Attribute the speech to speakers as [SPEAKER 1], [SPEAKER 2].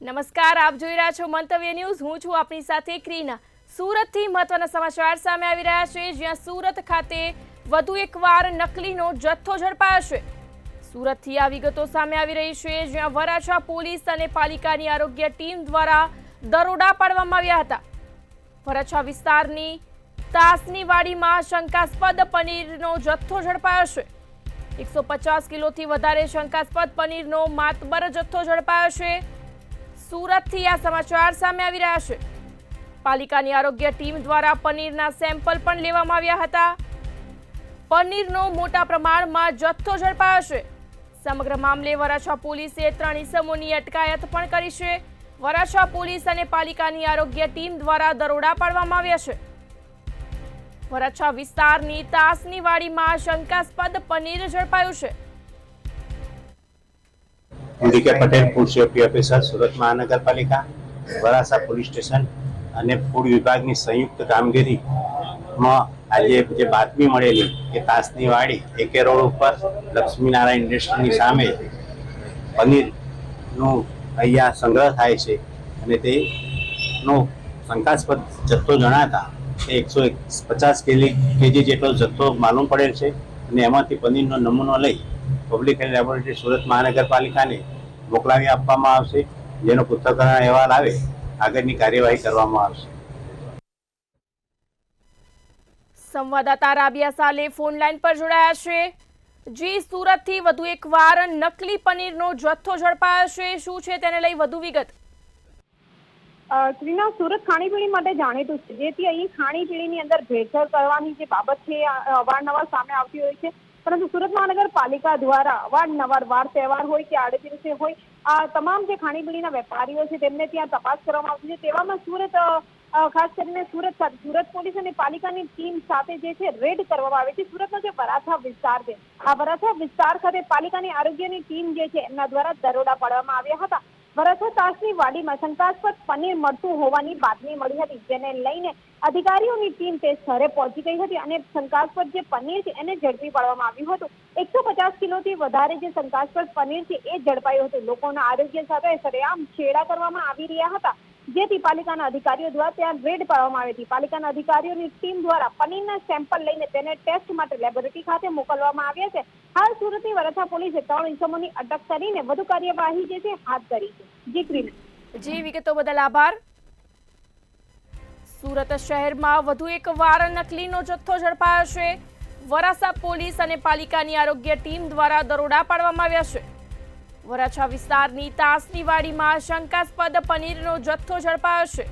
[SPEAKER 1] નમસ્કાર, આપ જોઈ રહ્યા છો મંતવ્ય ન્યૂઝ। હું છું આપની સાથે ક્રીના। સુરતથી મહત્વના સમાચાર સામે આવી રહ્યા છે, જ્યાં સુરત ખાતે વધુ એકવાર નકલીનો જથ્થો ઝડપાયો છે। સુરતથી આ વિગતો સામે આવી રહી છે, જ્યાં વરાછા પોલીસ અને પાલિકાની આરોગ્ય ટીમ દ્વારા દરોડા પાડવામાં આવ્યા હતા। વરાછા વિસ્તારની તાસની વાડીમાં શંકાસ્પદ પનીરનો જથ્થો ઝડપાયો છે। 150 કિલોથી વધારે શંકાસ્પદ પનીરનો માતબર જથ્થો ઝડપાયો છે। સુરતથી આ સમાચાર સામે આવી રહ્યા છે। પાલિકાની આરોગ્ય ટીમ દ્વારા પનીરના સેમ્પલ પણ લેવામાં આવ્યા હતા। પનીરનો મોટા પ્રમાણમાં જથ્થો ઝડપાયો છે। સમગ્ર મામલે વરાછા પોલીસે 3 ઇસમોની અટકાયત પણ કરી છે। વરાછા પોલીસ અને પાલિકાની આરોગ્ય ટીમ દ્વારા દરોડા પાડવામાં આવ્યા છે। વરાછા વિસ્તારની તાસની વાડીમાં શંકાસ્પદ પનીર ઝડપાયું છે।
[SPEAKER 2] DK Patel food safety officer Surat મહાનગરપાલિકા વરાછા પોલીસ સ્ટેશન અને ફૂડ વિભાગની સંયુક્ત કામગીરીમાં આજે જે બાતમી મળેલી કે તાસની વાડી એકે રોડ ઉપર લક્ષ્મીનારાયણ ઇન્ડસ્ટ્રીની સામે પનીરનું અહીંયા સંગ્રહ થાય છે અને તેનો શંકાસ્પદ જથ્થો જણાતા 150 કેજી જેટલો જથ્થો માલુમ પડેલ છે અને એમાંથી પનીરનો નમૂનો લઈ પબ્લિક હેલ્થ લેબોરેટરી સુરત મહાનગરપાલિકાને મોકલાવી આપવામાં આવશે, જેનો પૃથ્થકરણ અહેવાલ આવે આગળની કાર્યવાહી કરવામાં આવશે।
[SPEAKER 1] સંવાદદાતા રાબિયા સાલે ફોન લાઈન પર જોડાયા છે। જી, સુરતથી વધુ એકવાર નકલી પનીરનો જથ્થો ઝડપાયો છે, શું છે તેને લઈ વધુ વિગત?
[SPEAKER 3] ક્રીના, સુરત ખાણીપીણી માટે જાણીતું છે, જેથી અહીં ખાણીપીણીની અંદર ભેળસેળ કરવાની જે બાબત છે અવારનવાર સામે આવતી હોય છે, પરંતુ સુરત મહાનગરપાલિકા દ્વારા અવારનવાર વાર તહેવાર હોય કે આડે દિવસે હોય આ તમામ જે ખાણીપીણીના વેપારીઓ છે તેમને ત્યાં તપાસ કરવામાં આવતી છે। તેવામાં સુરત ખાસ કરીને સુરત પોલીસ અને પાલિકાની ટીમ સાથે જે છે રેડ કરવામાં આવે છે। સુરતનો જે વરાછા વિસ્તાર છે, આ વરાછા વિસ્તાર ખાતે પાલિકાની આરોગ્યની ટીમ જે છે એમના દ્વારા દરોડા પાડવામાં આવ્યા હતા। વરાછા તાસની વાડીમાં શંકાસ્પદ પનીર મળતું હોવાની બાતમી મળી હતી, જેને લઈને અધિકારીઓની ટીમ તે સ્થળે પહોંચી ગઈ હતી અને શંકાસ્પદ જે પનીર છે એને ઝડપી પાડવામાં આવ્યું હતું। 150 કિલોથી વધારે જે શંકાસ્પદ પનીર છે એ ઝડપાયું હતું। લોકોના આરોગ્ય સાથે સરેઆમ છેડા કરવામાં આવી રહ્યા હતા, જેથી પાલિકાના અધિકારીઓ દ્વારા ત્યાં રેડ પાડવામાં આવી હતી। પાલિકાના અધિકારીઓની ટીમ દ્વારા પનીરના સેમ્પલ લઈને તેને ટેસ્ટ માટે લેબોરેટરી ખાતે મોકલવામાં આવ્યા છે। હાલ સુરતની વરાછા પોલીસે 3 ઇસમોની અટક કરીને વધુ કાર્યવાહી જે છે હાથ ધરી છે। જી ક્રીના।
[SPEAKER 1] જી, વિગતો બદલ આભાર। સુરત શહેરમાં વધુ એકવાર નકલીનો જથ્થો ઝડપાયો છે। વરાછા પોલીસ અને પાલિકાની આરોગ્ય ટીમ દ્વારા દરોડા પાડવામાં આવ્યા છે। વરાછા વિસ્તારની તાસની વાડીમાં શંકાસ્પદ પનીરનો જથ્થો ઝડપાયો છે।